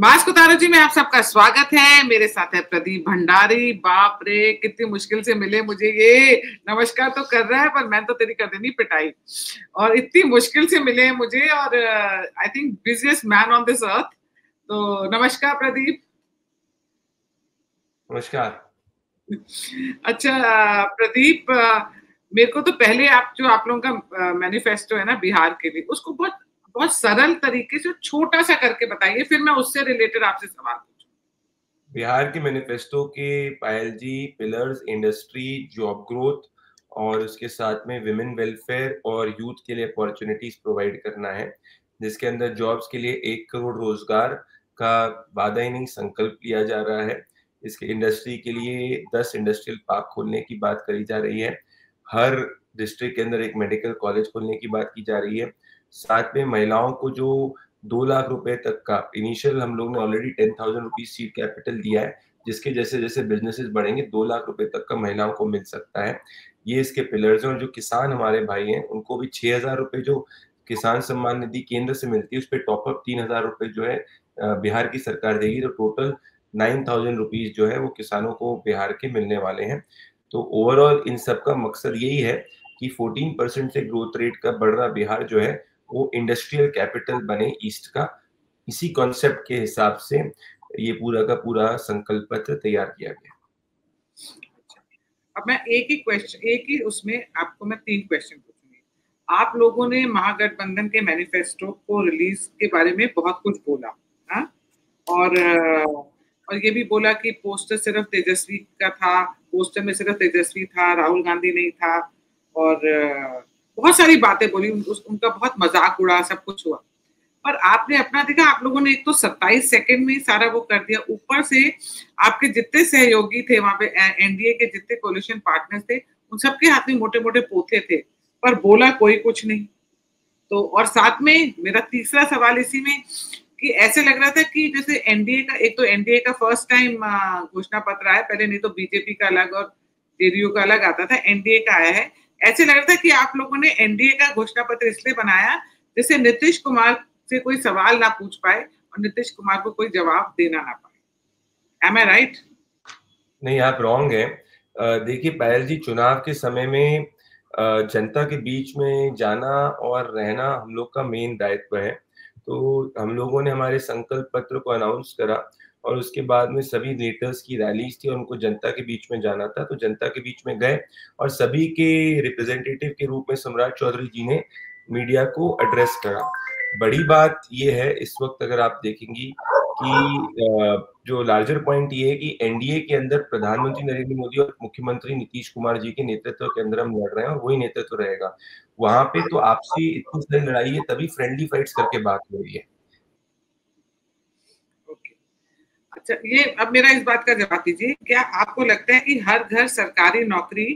Mask उतारो जी में आप सबका स्वागत है। मेरे साथ है प्रदीप भंडारी। बाप रे, कितनी मुश्किल से मिले मुझे ये। नमस्कार तो कर रहा है पर मैं तो तेरी कर देनी पिटाई। और इतनी मुश्किल से मिले हैं मुझे, और I think busiest man on this earth. तो नमस्कार प्रदीप। नमस्कार। अच्छा प्रदीप, मेरे को तो पहले आप लोगों का मैनिफेस्टो है ना बिहार के लिए, उसको बहुत बहुत सरल तरीके से छोटा सा करके बताइए, फिर मैं उससे रिलेटेड आपसे सवाल पूछूं। बिहार के मैनिफेस्टो के पायल जी पिलर्स इंडस्ट्री, जॉब ग्रोथ और उसके साथ में विमेन वेलफेयर और यूथ के लिए अपॉर्चुनिटीज प्रोवाइड करना है, जिसके अंदर जॉब्स के लिए 1 करोड़ रोजगार का वादा ही नहीं संकल्प लिया जा रहा है। इसके इंडस्ट्री के लिए 10 इंडस्ट्रियल पार्क खोलने की बात करी जा रही है। हर डिस्ट्रिक्ट के अंदर एक मेडिकल कॉलेज खोलने की बात की जा रही है। साथ में महिलाओं को जो 2 लाख रुपए तक का इनिशियल हम लोग ने ऑलरेडी 10,000 रुपीज सीड कैपिटल दिया है, जिसके जैसे जैसे बिजनेसेस बढ़ेंगे 2 लाख रुपए तक का महिलाओं को मिल सकता है। ये इसके पिलर्स हैं। और जो किसान हमारे भाई हैं उनको भी 6,000 रुपए जो किसान सम्मान निधि केंद्र से मिलती है, उस पर टॉपअप 3,000 रुपए जो है बिहार की सरकार देगी। तो टोटल 9,000 रुपीज जो है वो किसानों को बिहार के मिलने वाले हैं। तो ओवरऑल इन सब का मकसद यही है कि 14% से ग्रोथ रेट का बढ़ रहा बिहार जो है वो इंडस्ट्रियल कैपिटल बने ईस्ट का। इसी कॉन्सेप्ट के हिसाब से ये पूरा का पूरा संकल्प पत्र तैयार किया गया। अब मैं एक ही उसमें आपको मैं 3 क्वेश्चन पूछूंगी। आप लोगों ने महागठबंधन के मैनिफेस्टो को रिलीज के बारे में बहुत कुछ बोला, हाँ? और ये भी बोला कि पोस्टर सिर्फ तेजस्वी का था, पोस्टर में सिर्फ तेजस्वी था, राहुल गांधी नहीं था। और बहुत सारी बातें बोली, उनका बहुत मजाक उड़ा, सब कुछ हुआ। और आपने अपना देखा, आप लोगों ने एक तो 27 सेकंड में सारा वो कर दिया। ऊपर से आपके जितने सहयोगी थे वहां पे, एनडीए के जितने कोलिशन पार्टनर्स थे, उन सबके हाथ में मोटे मोटे पोथे थे, पर बोला कोई कुछ नहीं। तो और साथ में मेरा तीसरा सवाल इसी में कि ऐसे लग रहा था कि जैसे एनडीए का, एक तो एनडीए का फर्स्ट टाइम घोषणा पत्र आया, पहले नहीं तो बीजेपी का अलग और जेडीयू का अलग आता था, एनडीए का आया है। ऐसे लग रहा था कि आप लोगों ने एनडीए का घोषणा पत्र इसलिए बनाया जिससे नीतीश कुमार से कोई सवाल ना पूछ पाए और नीतीश कुमार को कोई जवाब देना ना पाए। एम आई राइट? नहीं, आप रॉन्ग है। देखिए पायल जी, चुनाव के समय में जनता के बीच में जाना और रहना हम लोग का मेन दायित्व है। तो हम लोगों ने हमारे संकल्प पत्र को अनाउंस करा और उसके बाद में सभी लीडर्स की रैलीज थी और उनको जनता के बीच में जाना था, तो जनता के बीच में गए और सभी के रिप्रेजेंटेटिव के रूप में सम्राट चौधरी जी ने मीडिया को एड्रेस करा। बड़ी बात यह है इस वक्त अगर आप देखेंगी कि जो लार्जर पॉइंट ये है कि एनडीए के अंदर प्रधानमंत्री नरेंद्र मोदी और मुख्यमंत्री नीतीश कुमार जी के नेतृत्व के अंदर हम लड़ रहे हैं और वही नेतृत्व रहेगा। वहां पे तो आपसी इतनी सारी लड़ाई है, तभी फ्रेंडली फाइट्स करके बात हो रही है। अच्छा, ये अब मेरा इस बात का जवाब दीजिए, क्या आपको लगता है कि हर घर सरकारी नौकरी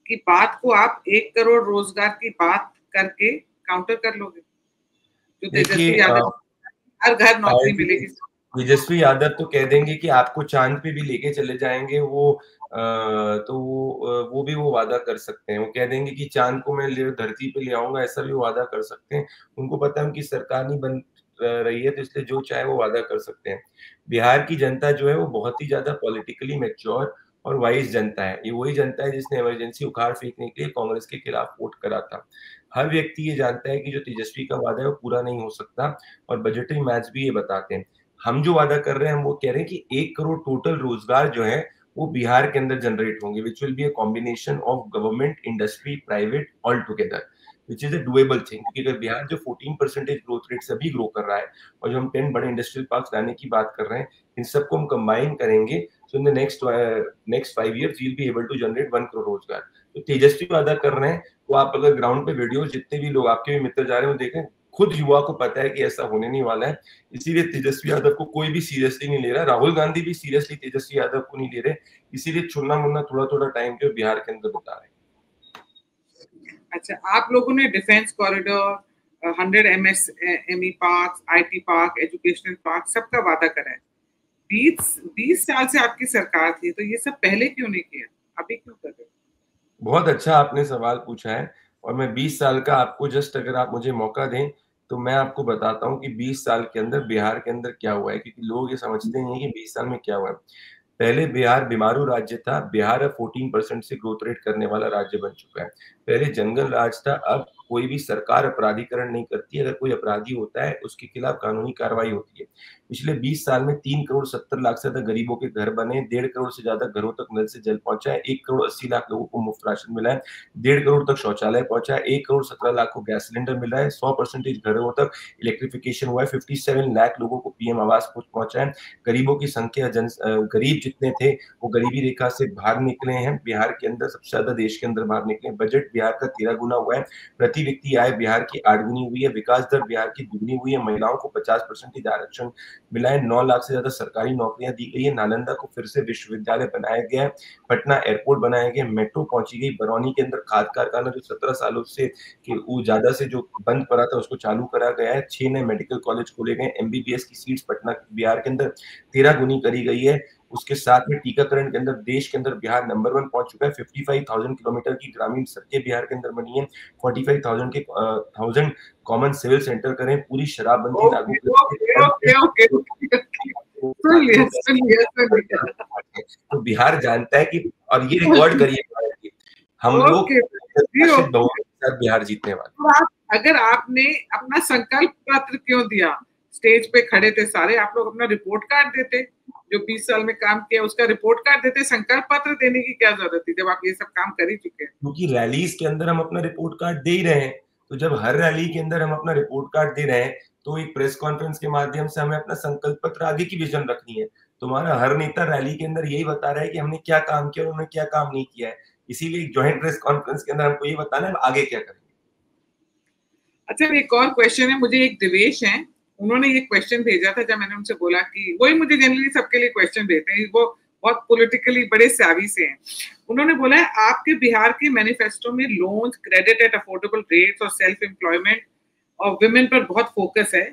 की बात को आप 1 करोड़ रोजगार की बात करके काउंटर कर लोगे? जो तेजस्वी यादव हर घर नौकरी मिलेगी। तेजस्वी यादव तो कह देंगे कि आपको चांद पे भी लेके चले जाएंगे वो, तो वो भी वो वादा कर सकते हैं। वो कह देंगे कि चांद को मैं धरती पे ले आऊंगा, ऐसा भी वादा कर सकते हैं। उनको पता है उनकी सरकार नहीं बन रही है, तो इसलिए जो चाहे वो वादा कर सकते हैं। बिहार की जनता जो है वो बहुत ही ज्यादा पॉलिटिकली मैच्योर और वाइज जनता है। ये वही जनता है जिसने इमरजेंसी उखाड़ फेंकने के लिए कांग्रेस के खिलाफ वोट करा था। हर व्यक्ति ये जानता है कि जो तेजस्वी का वादा है वो पूरा नहीं हो सकता, और बजटरी मैथ्स भी ये बताते हैं। हम जो वादा कर रहे हैं, हम वो कह रहे हैं कि 1 करोड़ टोटल रोजगार जो है वो बिहार के अंदर जनरेट होंगे, which will be a combination of government, industry, private all together, which is a doable thing. क्योंकि अगर बिहार जो 14% ग्रोथ रेट से अभी ग्रो कर रहा है और जो हम 10 बड़े इंडस्ट्रियल पार्क लाने की बात कर रहे हैं, इन सबको हम कंबाइन करेंगे, so in the next 5 years we will be able to generate 1 crore रोजगार। तो तेजस्वी वादा कर रहे हैं, वो आप अगर ग्राउंड पे वीडियो जितने भी लोग आपके भी मित्र जा रहे हैं वो देखें, खुद युवा को पता है कि ऐसा होने नहीं वाला है। इसीलिए तेजस्वी यादव को कोई भी सीरियसली नहीं ले रहा, राहुल गांधी भी सीरियसली तेजस्वी यादव को नहीं ले रहे। इसीलिए चुनना मुन्ना थोड़ा थोड़ा टाइम जो बिहार के अंदर बता रहे हैं। अच्छा, आप लोगों ने defence corridor, 100 MSME park, IT park, educational park, सबका वादा करा है। 20 साल से आपकी सरकार थी, तो ये सब पहले क्यों नहीं किया, अभी क्यों कर रहे हो? बहुत अच्छा आपने सवाल पूछा है। और मैं 20 साल का आपको जस्ट अगर आप मुझे मौका दें तो मैं आपको बताता हूँ कि 20 साल के अंदर बिहार के अंदर क्या हुआ है, क्योंकि लोग ये समझते नहीं है कि 20 साल में क्या हुआ है। पहले बिहार बीमारू राज्य था, बिहार अब 14% से ग्रोथ रेट करने वाला राज्य बन चुका है। पहले जंगल राज था, अब कोई भी सरकार अपराधीकरण नहीं करती, अगर कोई अपराधी होता है उसके खिलाफ कानूनी कार्रवाई होती है। पिछले 20 साल में 3 करोड़ 70 लाख से ज्यादा गरीबों के घर बने, 1.5 करोड़ से ज्यादा घरों तक नल से जल पहुंचा है, 1 करोड़ 80 लाख लोगों को मुफ्त राशन मिला है, 1.5 करोड़ तक शौचालय पहुंचा है, 1 करोड़ 17 लाख को गैस सिलेंडर मिला है, 100% घरों तक इलेक्ट्रिफिकेशन हुआ है, 57 लाख लोगों को पीएम आवास पहुंचा है। गरीबों की संख्या गरीब जितने थे वो गरीबी रेखा से बाहर निकले हैं, बिहार के अंदर सबसे ज्यादा देश के अंदर बाहर निकले। बजट बिहार का 13 गुना हुआ है, प्रति व्यक्ति आय बिहार की 8 गुनी हुई है, विकास दर बिहार की दुगनी हुई है, महिलाओं को 50% आरक्षण मिला है, 9 लाख से ज्यादा सरकारी नौकरियां दी गई है, नालंदा को फिर से विश्वविद्यालय बनाया गया है, पटना एयरपोर्ट बनाया गया, मेट्रो पहुंची गई, बरौनी के अंदर खाद कारखाना जो 17 सालों से वो ज्यादा से जो बंद पड़ा था उसको चालू करा गया है, 6 नए मेडिकल कॉलेज खोले गए, एमबीबीएस की सीट्स पटना बिहार के अंदर 13 गुनी करी गई है। उसके साथ में टीकाकरण के अंदर देश के अंदर बिहार नंबर 1 पहुंच चुका है, 55,000 किलोमीटर की ग्रामीण सड़कें बिहार के अंदर बनी है, 45,000 के 1000 कॉमन सिविल सेंटर करें, पूरी शराबबंदी लागू तो बिहार जानता है कि, और ये रिकॉर्ड करिए, हम लोग बिहार जीतने वाले। अगर आपने अपना संकल्प पत्र क्यों दिया, स्टेज पे खड़े थे सारे, आप लोग अपना रिपोर्ट कार्ड देते, जो 20 साल में काम किया उसका रिपोर्ट कार्ड देते, संकल्प पत्र देने की क्या जरूरत थी जब आप ये सब काम कर ही चुके हैं। क्योंकि रैलीज के अंदर हम अपना रिपोर्ट कार्ड दे ही रहे हैं, तो जब हर रैली के अंदर हम अपना रिपोर्ट कार्ड दे रहे हैं तो एक प्रेस कॉन्फ्रेंस के माध्यम से हमें अपना संकल्प पत्र आगे की विजन रखनी है। तुम्हारा हर नेता रैली के अंदर यही बता रहा है कि हमने क्या काम किया और उन्होंने क्या काम नहीं किया है, इसीलिए ज्वाइंट प्रेस कॉन्फ्रेंस के अंदर हमको ये बताना है आगे क्या करेंगे। अच्छा, एक और क्वेश्चन है, मुझे एक दिवेश है, उन्होंने ये क्वेश्चन भेजा था जब मैंने उनसे बोला कि वही मुझे जनरली सबके लिए क्वेश्चन देते हैं, वो बहुत पॉलिटिकली बड़े savvy से हैं। उन्होंने बोला है आपके बिहार के मैनिफेस्टो में loans, credit at affordable rates और सेल्फ एम्प्लॉयमेंट और विमेन पर बहुत फोकस है,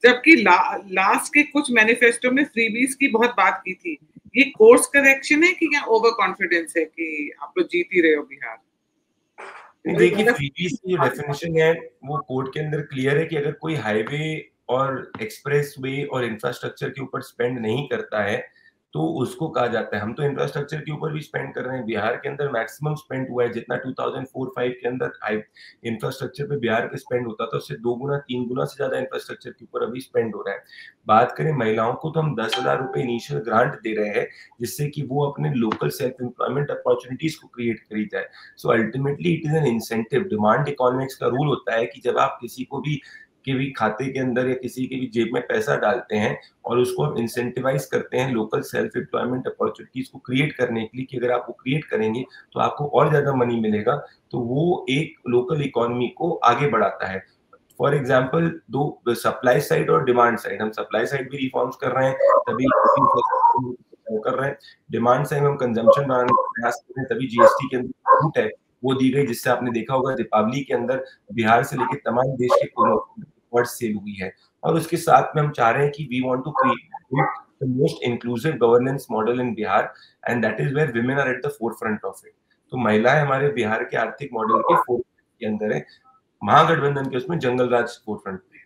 जबकि लास्ट के कुछ मैनिफेस्टो में फ्रीबीज की बहुत बात की थी। ये कोर्स करेक्शन है कि या ओवर कॉन्फिडेंस है कि आप लोग जीत ही रहे हो बिहार? देखिए, फ्रीबीज की जो डेफिनेशन है वो कोर्ट के अंदर क्लियर है कि अगर कोई हाईवे और एक्सप्रेस वे और इंफ्रास्ट्रक्चर के ऊपर स्पेंड नहीं करता है तो उसको कहा जाता है। हम तो इंफ्रास्ट्रक्चर के ऊपर भी स्पेंड कर रहे हैं, बिहार के अंदर मैक्सिमम स्पेंड हुआ है, जितना 2004-5 के अंदर इंफ्रास्ट्रक्चर पे बिहार पे स्पेंड होता था उससे 2 गुना 3 गुना से ज्यादा इंफ्रास्ट्रक्चर के ऊपर अभी स्पेंड हो रहा है। बात करें महिलाओं को तो हम 10,000 रुपए इनिशियल ग्रांट दे रहे हैं जिससे कि वो अपने लोकल सेल्फ एम्प्लॉयमेंट अपॉर्चुनिटीज को क्रिएट करी जाए। So ultimately it is an incentive. Demand economics का रूल होता है कि जब आप किसी को भी के भी खाते के अंदर या किसी के भी जेब में पैसा डालते हैं और उसको हम इंसेंटिवाइज करते हैं लोकल सेल्फ एम्प्लॉयमेंट अपॉर्चुनिटीज को क्रिएट करने के लिए कि अगर आप वो क्रिएट करेंगे तो आपको और ज्यादा मनी मिलेगा, तो वो एक लोकल इकोनॉमी को आगे बढ़ाता है। फॉर एग्जाम्पल, दो सप्लाई साइड और डिमांड साइड, हम सप्लाई साइड भी रिफॉर्म्स कर रहे हैं तभी कर रहे हैं, डिमांड साइड में हम कंजम्पशन बढ़ाने का प्रयास कर रहे हैं, तभी जीएसटी के अंदर छूट है वो दी गई, जिससे आपने देखा होगा दीपावली के अंदर बिहार से लेकर तमाम देश के कोनों सेल हुई है। और उसके साथ में हम चाह रहे हैं कि we want to create the most inclusive governance model in Bihar and that is where women are at the forefront of it. तो महिलाएं हमारे बिहार के आर्थिक मॉडल के फोरफ्रंट के अंदर है, महागठबंधन के उसमें जंगल राज फोरफ्रंट पे।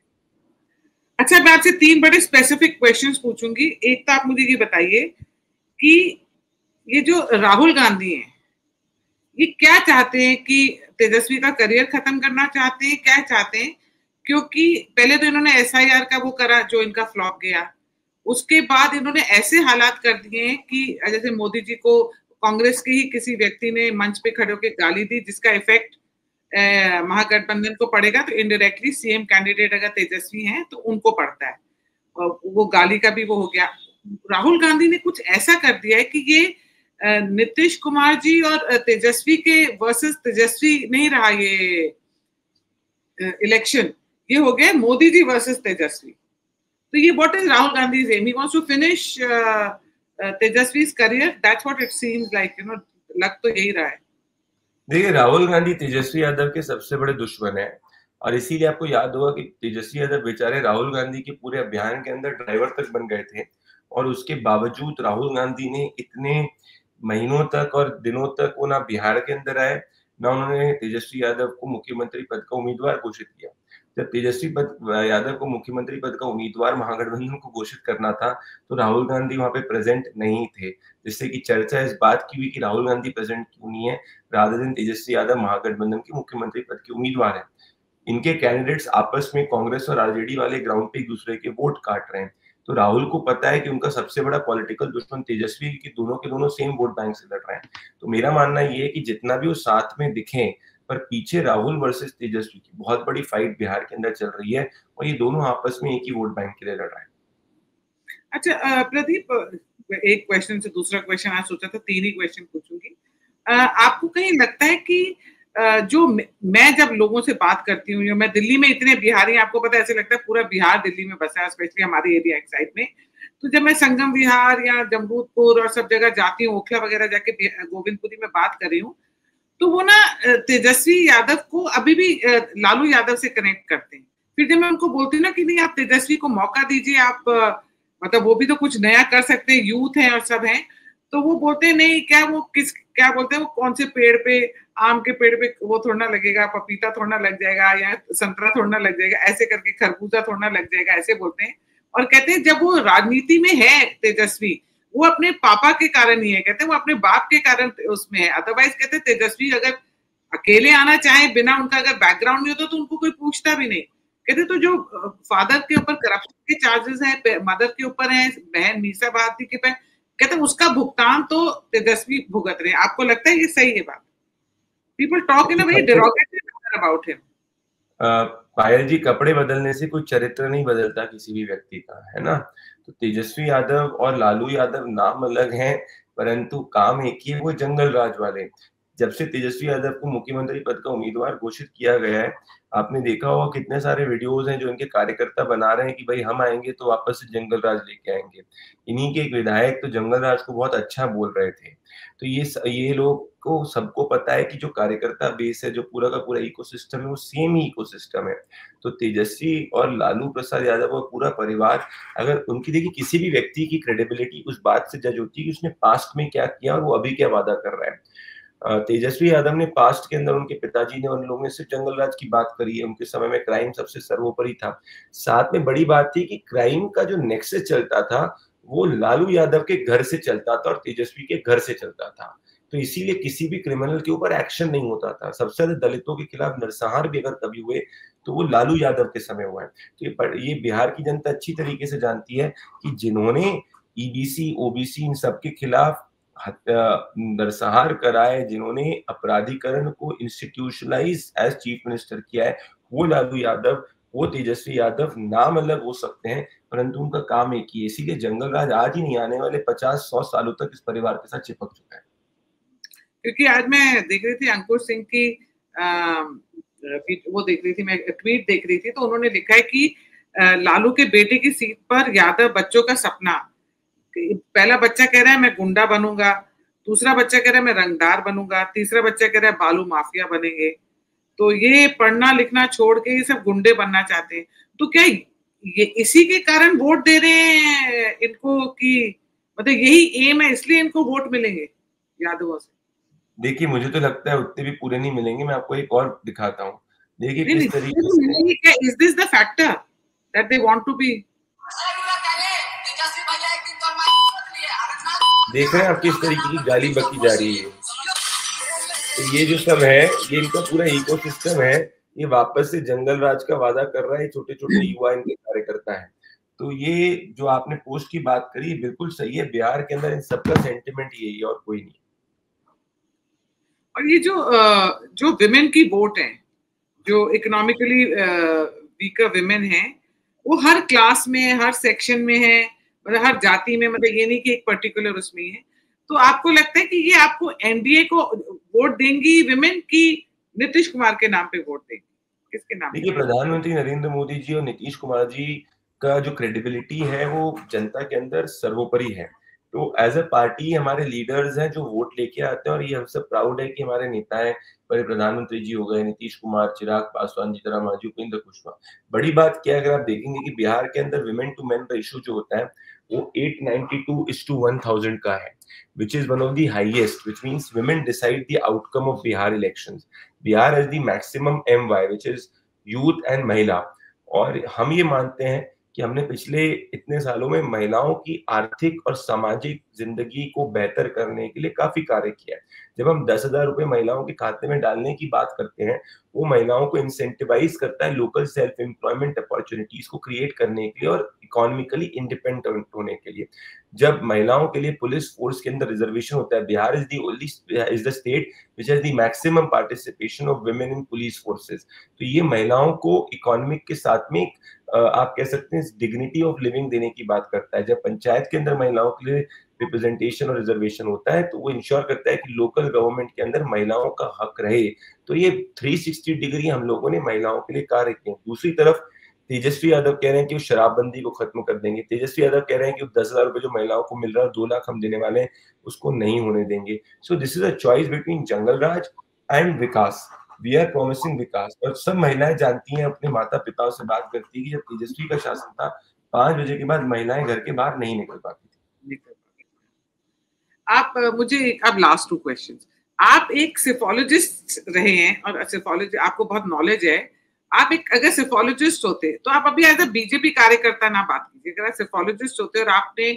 अच्छा, मैं आपसे 3 बड़े स्पेसिफिक क्वेश्चंस पूछूंगी। एक तो आप मुझे ये बताइए कि ये जो राहुल गांधी हैं ये क्या चाहते हैं, कि तेजस्वी का करियर खत्म करना चाहते हैं, क्या चाहते हैं? क्योंकि पहले तो इन्होंने एसआईआर का वो करा जो इनका फ्लॉप गया, उसके बाद इन्होंने ऐसे हालात कर दिए हैं कि जैसे मोदी जी को कांग्रेस के ही किसी व्यक्ति ने मंच पे खड़े होकर गाली दी जिसका इफेक्ट महागठबंधन को पड़ेगा, तो इनडायरेक्टली सीएम कैंडिडेट अगर तेजस्वी हैं तो उनको पड़ता है, और वो गाली का भी वो हो गया। राहुल गांधी ने कुछ ऐसा कर दिया है कि ये नीतीश कुमार जी और तेजस्वी के वर्सेस तेजस्वी नहीं रहा ये इलेक्शन, ये हो गया मोदी जी वर्सेस तेजस्वी। तो ये what is Rahul Gandhi aim, he wants to finish Tejashwi's career, that's what it seems like, you know, लग तो यही रहा है। देखिए, राहुल गांधी तेजस्वी यादव के सबसे बड़े दुश्मन है और इसीलिए आपको याद होगा कि तेजस्वी यादव बेचारे राहुल गांधी के पूरे अभियान के अंदर ड्राइवर तक बन गए थे, और उसके बावजूद राहुल गांधी ने इतने महीनों तक और दिनों तक वो ना बिहार के अंदर आए, ना उन्होंने तेजस्वी यादव को मुख्यमंत्री पद का उम्मीदवार घोषित किया। जब तेजस्वी यादव को मुख्यमंत्री पद का उम्मीदवार महागठबंधन को घोषित करना था, तो राहुल गांधी वहां पे प्रेजेंट नहीं थे, जिससे कि चर्चा इस बात की हुई कि राहुल गांधी प्रेजेंट क्यों नहीं है, रादर देन तेजस्वी यादव महागठबंधन के मुख्यमंत्री पद के उम्मीदवार हैं। इनके कैंडिडेट्स आपस में कांग्रेस और आरजेडी वाले ग्राउंड पे एक दूसरे के वोट काट रहे हैं। तो राहुल को पता है कि उनका सबसे बड़ा पॉलिटिकल दुश्मन तेजस्वी के दोनों सेम वोट बैंक से लड़ रहे हैं। तो मेरा मानना ये है कि जितना भी वो साथ में दिखें, पर पीछे राहुल वर्सेस तेजस्वी की बहुत बड़ी फाइट बिहार के अंदर चल रही है और ये दोनों आपस में एक ही वोट बैंक के लिए लड़ रहे हैं। अच्छा प्रदीप, एक क्वेश्चन से दूसरा क्वेश्चन आज सोचा था 3 ही क्वेश्चन पूछूंगी। आपको कहीं लगता है कि जो मैं जब लोगों से बात करती हूँ, मैं दिल्ली में इतने बिहारी, आपको पता है ऐसे लगता है पूरा बिहार दिल्ली में बसा है, स्पेशली हमारे एरिया एक साइड में। तो जब मैं संगम विहार या जमरूदपुर और सब जगह जाती हूँ, ओखला वगैरह जाके गोविंदपुरी में बात कर रही हूँ, तो वो ना तेजस्वी यादव को अभी भी लालू यादव से कनेक्ट करते हैं। फिर जब मैं उनको बोलती हूँ ना कि नहीं आप तेजस्वी को मौका दीजिए, आप मतलब वो भी तो कुछ नया कर सकते हैं, यूथ है और सब है, तो वो बोलते हैं नहीं, क्या बोलते हैं वो कौन से पेड़ पे, आम के पेड़ पे वो थोड़ा ना लगेगा, पपीता थोड़ा ना लग जाएगा, या संतरा थोड़ा ना लग जाएगा, ऐसे करके खरबूजा थोड़ा ना लग जाएगा, ऐसे बोलते हैं। और कहते हैं जब वो राजनीति में है तेजस्वी, वो अपने पापा के कारण ही है, कहते हैं वो अपने बाप के कारण उसमें है। अदरवाइज कहते हैं तेजस्वी अगर अकेले आना चाहे, बिना उनका अगर बैकग्राउंड नहीं होता तो उनको कोई पूछता भी नहीं। कहते तो जो फादर के ऊपर करप्शन के चार्जेस हैं, मदर के ऊपर है, बहन मीसा भारती के पे, कहते उसका भुगतान तो तेजस्वी भुगत रहे हैं। आपको लगता है ये सही है बात? People talk in a very derogatory manner about him. Payal ji, कपड़े बदलने से कोई चरित्र नहीं बदलता किसी भी व्यक्ति का, है ना? तो तेजस्वी यादव और लालू यादव नाम अलग हैं, परंतु काम एक ही है, वो जंगल राज वाले। जब से तेजस्वी यादव को मुख्यमंत्री पद का उम्मीदवार घोषित किया गया है, आपने देखा होगा कितने सारे वीडियोस हैं जो इनके कार्यकर्ता बना रहे हैं कि भाई हम आएंगे तो वापस से जंगल राज लेके आएंगे। इन्हीं के एक विधायक तो जंगल राज को बहुत अच्छा बोल रहे थे। तो ये लोग को सबको पता है कि जो कार्यकर्ता बेस है, जो पूरा का पूरा इकोसिस्टम है, वो सेम ही इकोसिस्टम है। तो तेजस्वी और लालू प्रसाद यादव और पूरा परिवार, अगर उनकी देखिए किसी भी व्यक्ति की क्रेडिबिलिटी उस बात से जज होती है कि उसने पास्ट में क्या किया और वो अभी क्या वादा कर रहा है। तेजस्वी यादव ने पास्ट के अंदर, उनके पिताजी ने उन लोगों ने सिर्फ जंगल राज की बात करी है, उनके समय में क्राइम सबसे सर्वोपरि था। साथ में बड़ी बात थी कि क्राइम का जो नेक्सस चलता था वो लालू यादव के घर से चलता था और तेजस्वी के घर से चलता था। तो इसीलिए किसी भी क्रिमिनल के ऊपर एक्शन नहीं होता था। सबसे ज्यादा दलितों के खिलाफ नरसंहार भी अगर कभी हुए तो वो लालू यादव के समय हुआ है। तो ये बिहार की जनता अच्छी तरीके से जानती है कि जिन्होंने ईबीसी ओबीसी इन सब के खिलाफ नरसंहार कराए, जिन्होंने अपराधीकरण को इंस्टीट्यूशनलाइज एज चीफ मिनिस्टर किया है, वो लालू यादव, वो तेजस्वी यादव। नाम अलग हो सकते हैं परंतु उनका काम एक ही है। इसीलिए जंगल राज आज ही नहीं, आने वाले 50-100 सालों तक इस परिवार के साथ चिपक चुका है। क्योंकि आज मैं देख रही थी अंकुर सिंह की वो देख रही थी, मैं ट्वीट देख रही थी, तो उन्होंने लिखा है कि लालू के बेटे की सीट पर यादव बच्चों का सपना। पहला बच्चा कह रहा है मैं गुंडा बनूंगा, दूसरा बच्चा कह रहा है मैं रंगदार बनूंगा, तीसरा बच्चा कह रहा है बालू माफिया बनेंगे। तो ये पढ़ना लिखना छोड़ के ये सब गुंडे बनना चाहते हैं। तो क्या ये इसी के कारण वोट दे रहे हैं इनको, कि मतलब यही एम है इसलिए इनको वोट मिलेंगे यादवों से? देखिए मुझे तो लगता है उतने भी पूरे नहीं मिलेंगे। मैं आपको एक और दिखाता हूँ, देखिए किस तरीके से। Is this the factor that they want to be? देख रहे हैं आप किस तरीके की गाली बकी जा रही है। तो ये जो सब है, ये इनका पूरा इकोसिस्टम है, ये वापस से जंगल राज का वादा कर रहा है। छोटे छोटे युवा इनके कार्यकर्ता है। तो ये जो आपने पोस्ट की बात करी बिल्कुल सही है। बिहार के अंदर इन सबका सेंटिमेंट यही है और कोई नहीं। और ये जो विमेन की वोट है, जो इकोनॉमिकली वीकर विमेन है, वो हर क्लास में, हर सेक्शन में है, मतलब हर जाति में, मतलब ये नहीं कि एक पर्टिकुलर उसमें है। तो आपको लगता है कि ये आपको एनडीए को वोट देंगी विमेन, की नीतीश कुमार के नाम पे वोट देंगी, किसके नाम? देखिए प्रधानमंत्री नरेंद्र मोदी जी और नीतीश कुमार जी का जो क्रेडिबिलिटी है वो जनता के अंदर सर्वोपरि है। तो एज अ पार्टी हमारे लीडर्स हैं जो वोट लेके आते हैं और ये हम सब प्राउड है कि हमारे नेता है, बड़े प्रधानमंत्री जी हो गए, नीतीश कुमार, चिराग पासवान, जीतराम मांझी, उपेंद्र कुशवाहा। बड़ी बात क्या है, अगर आप देखेंगे कि बिहार के अंदर विमेन टू मेन रेशियो जो होता है वो 892:1000 का है, which is one of the highest, which means women decide the outcome of Bihar elections. Bihar has the maximum MY, which is youth and महिला। और हम ये मानते हैं कि हमने पिछले इतने सालों में महिलाओं की आर्थिक और सामाजिक जिंदगी को बेहतर करने के लिए काफी कार्य किया है। जब हम 10,000 रुपए महिलाओं के खाते में डालने की बात करते हैं, वो महिलाओं को इंसेंटिवाइज करता है लोकल सेल्फ एम्प्लॉयमेंट अपॉर्चुनिटीज को क्रिएट करने के लिए और इकोनॉमिकली इंडिपेंडेंट होने के लिए। जब महिलाओं के लिए पुलिस फोर्स के अंदर रिजर्वेशन होता है, Bihar is the only is the state which has the maximum participation of women in police forces. तो ये महिलाओं को इकोनॉमिक के साथ में आप कह सकते हैं डिग्निटी ऑफ लिविंग देने की बात करता है। जब पंचायत के अंदर महिलाओं के लिए रिप्रेजेंटेशन और रिजर्वेशन होता है, तो वो इंश्योर करता है कि लोकल गवर्नमेंट के अंदर महिलाओं का हक रहे। तो ये 360 डिग्री हम लोगों ने महिलाओं के लिए कार्य किए। दूसरी तरफ तेजस्वी यादव कह रहे हैं कि वो शराबबंदी को खत्म कर देंगे। तेजस्वी यादव कह रहे हैं कि 10,000 रुपए जो महिलाओं को मिल रहा है, 2 लाख हम देने वाले हैं, उसको नहीं होने देंगे। So this is a choice between jungle raj and vikas. We are promising vikas. और सब महिलाएं जानती हैं, अपने माता पिताओं से बात करती है कि जब तेजस्वी का शासन था, 5 बजे के बाद महिलाएं घर के बाहर नहीं निकल पाती थी। आप मुझे अब लास्ट 2 क्वेश्चंस। आप एक सिफोलॉजिस्ट रहे हैं और सिफोलॉजी आपको बहुत नॉलेज है। आप एक अगर सिफोलॉजिस्ट होते तो आप अभी एज अ बीजेपी कार्यकर्ता ना बात कीजिए। अगर आप सिफोलॉजिस्ट होते और आपने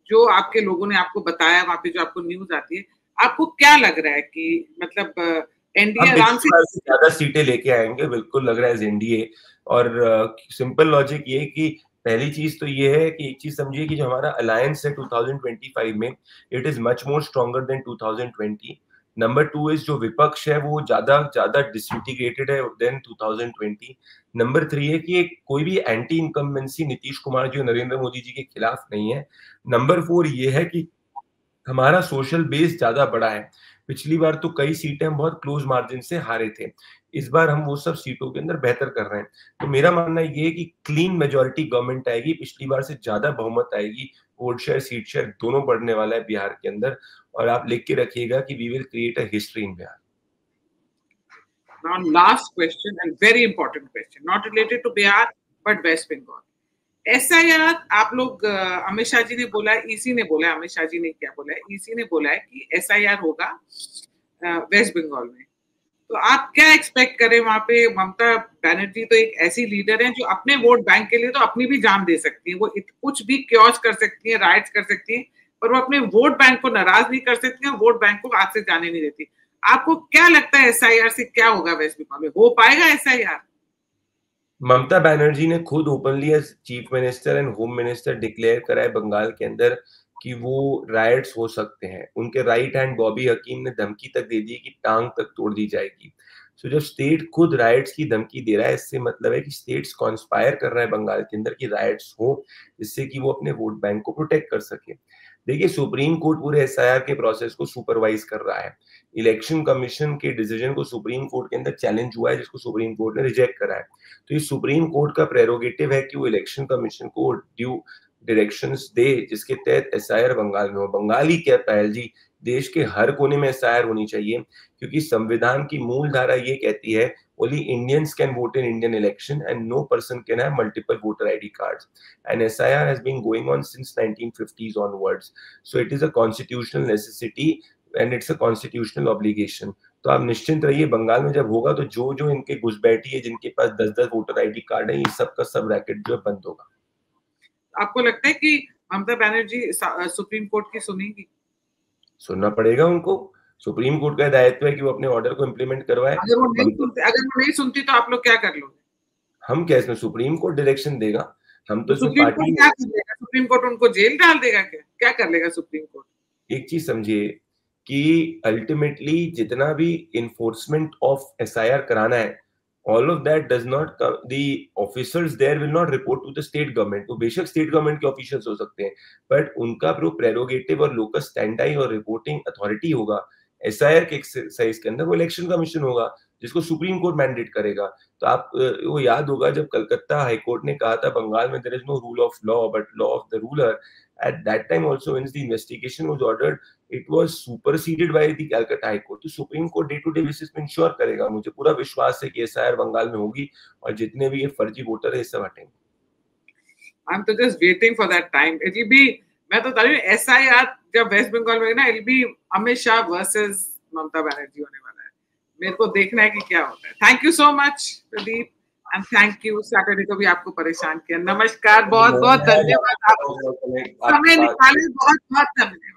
जो आपके लोगों ने आपको बताया, वहां पे जो आपको न्यूज आती है, आपको क्या लग रहा है कि मतलब एनडीए आराम से ज्यादा सीटें लेके आएंगे, बिल्कुल लग रहा है एनडीए। और सिंपल लॉजिक ये कि पहली चीज तो ये है कि एक चीज समझिए कि जो हमारा अलायंस है 2025 में, it is much more stronger than 2020। Number 2 is जो विपक्ष है वो ज्यादा ज्यादा डिसइंटीग्रेटेड है देन 2020। नंबर 3 है कि कोई भी एंटी इनकम्बेंसी नीतीश कुमार जी और नरेंद्र मोदी जी के खिलाफ नहीं है। नंबर 4 ये है कि हमारा सोशल बेस ज्यादा बड़ा है। पिछली बार तो कई सीटें हम बहुत क्लोज मार्जिन से हारे थे, इस बार हम वो सब सीटों के अंदर बेहतर कर रहे हैं। तो मेरा मानना ये है कि क्लीन मेजोरिटी गवर्नमेंट आएगी, पिछली बार से ज्यादा बहुमत आएगी, वोट शेयर सीट शेयर दोनों बढ़ने वाला है बिहार के अंदर। और आप लिख के रखिएगा कि we will create a history in Bihar. Now, last question and very important question, not related to Bihar but West Bengal. SIR आप लोग अमित शाह जी ने बोला है, ईसी ने बोला है, अमित शाह जी ने क्या बोला है, ईसी ने बोला है कि SIR होगा वेस्ट बंगाल में। तो आप क्या एक्सपेक्ट करें वहां पे? ममता बनर्जी तो एक ऐसी लीडर है जो अपने वोट बैंक के लिए तो अपनी भी जान दे सकती है, वो कुछ भी क्योस कर सकती है, राइट्स कर सकती है, पर वो अपने वोट बैंक को नाराज नहीं कर सकती है, वोट बैंक को आग से जाने नहीं देती। आपको क्या लगता है SIR से क्या होगा वेस्ट बंगाल में? हो पाएगा SIR? ममता बनर्जी ने खुद openly as chief minister and home minister declare करा है बंगाल के अंदर कि वो राइट्स हो सकते हैं। उनके राइट हैंड बॉबी हकीम ने धमकी तक दे दी कि टांग तक तोड़ दी जाएगी। सो जब स्टेट खुद राइट्स की धमकी दे रहा है, इससे मतलब है कि स्टेट्स कॉन्स्पायर कर रहा है बंगाल के अंदर कि राइट्स हो, जिससे कि वो अपने वोट बैंक को प्रोटेक्ट कर सके। देखिए, सुप्रीम कोर्ट पूरे SIR के प्रोसेस को सुपरवाइज कर रहा है। इलेक्शन कमीशन के डिसीजन को सुप्रीम कोर्ट के अंदर चैलेंज हुआ है, जिसको सुप्रीम कोर्ट ने रिजेक्ट करा है। तो ये सुप्रीम कोर्ट का प्रेरोगेटिव है कि वो इलेक्शन कमीशन को ड्यू डायरेक्शंस दे, जिसके तहत SIR बंगाल में हो। बंगाल ही क्या पायल जी, देश के हर कोने में SIR होनी चाहिए, क्योंकि संविधान की मूल धारा ये कहती है only Indians can vote in Indian election and no person can have multiple voter ID cards. And SIR has been going on since 1950s onwards. So it is a constitutional necessity and it's a constitutional obligation. तो आप निश्चिंत रहिए, बंगाल में जब होगा तो जो जो इनके घुसपैठी है, जिनके पास 10-10 वोटर ID कार्ड है, ये सब का सब रैकेट जो है बंद होगा। आपको लगता है कि ममता बनर्जी सुप्रीम कोर्ट की सुनेगी? सुनना पड़ेगा उनको। सुप्रीम कोर्ट का दायित्व है कि वो अपने ऑर्डर को इम्प्लीमेंट करवाए। अगर वो नहीं सुनती तो आप लोग क्या कर लोगे? हम क्या इसमें सुप्रीम कोर्ट डायरेक्शन देगा? हम तो इसमें सुप्रीम कोर्ट क्या कर लेगा? सुप्रीम कोर्ट उनको जेल डाल देगा? क्या कर लेगा सुप्रीम कोर्ट? एक चीज समझिए कि अल्टीमेटली जितना भी इन्फोर्समेंट ऑफ SIR कराना है, all of that does not the officers there will not report to the state government। तो बेशक स्टेट गवर्नमेंट के ऑफिशियल्स हो सकते हैं, बट उनका जो प्रेरोगेटिव और लोकस स्टैंडाई और रिपोर्टिंग अथॉरिटी होगा SIR के एक्सरसाइज के अंदर, वो इलेक्शन कमीशन होगा, जिसको सुप्रीम कोर्ट मैंडेट करेगा। तो आप वो याद होगा जब कलकत्ता हाईकोर्ट ने कहा था बंगाल में there is no rule of law but law of the ruler, at that time also when the investigation was ordered it was superseded by the Calcutta High Court। तो supreme court day to day basis पे ensure करेगा। मुझे पूरा विश्वास है कि SIR Bengal में होगी और जितने भी ये फर्जी वोटर है ये सब हटेंगे। I'm तो just waiting for that time। It will be, मैं तो बता रही हूँ SIR जब वेस्ट बंगाल में ना, it will be Amit Shah versus Mamata Banerjee होने वाला है। मेरे को देखना है कि क्या होता है। Thank you so much Pradeep. And thank you, Saturday को भी आपको परेशान किया। नमस्कार, बहुत बहुत धन्यवाद, आप समय निकाले, बहुत बहुत धन्यवाद।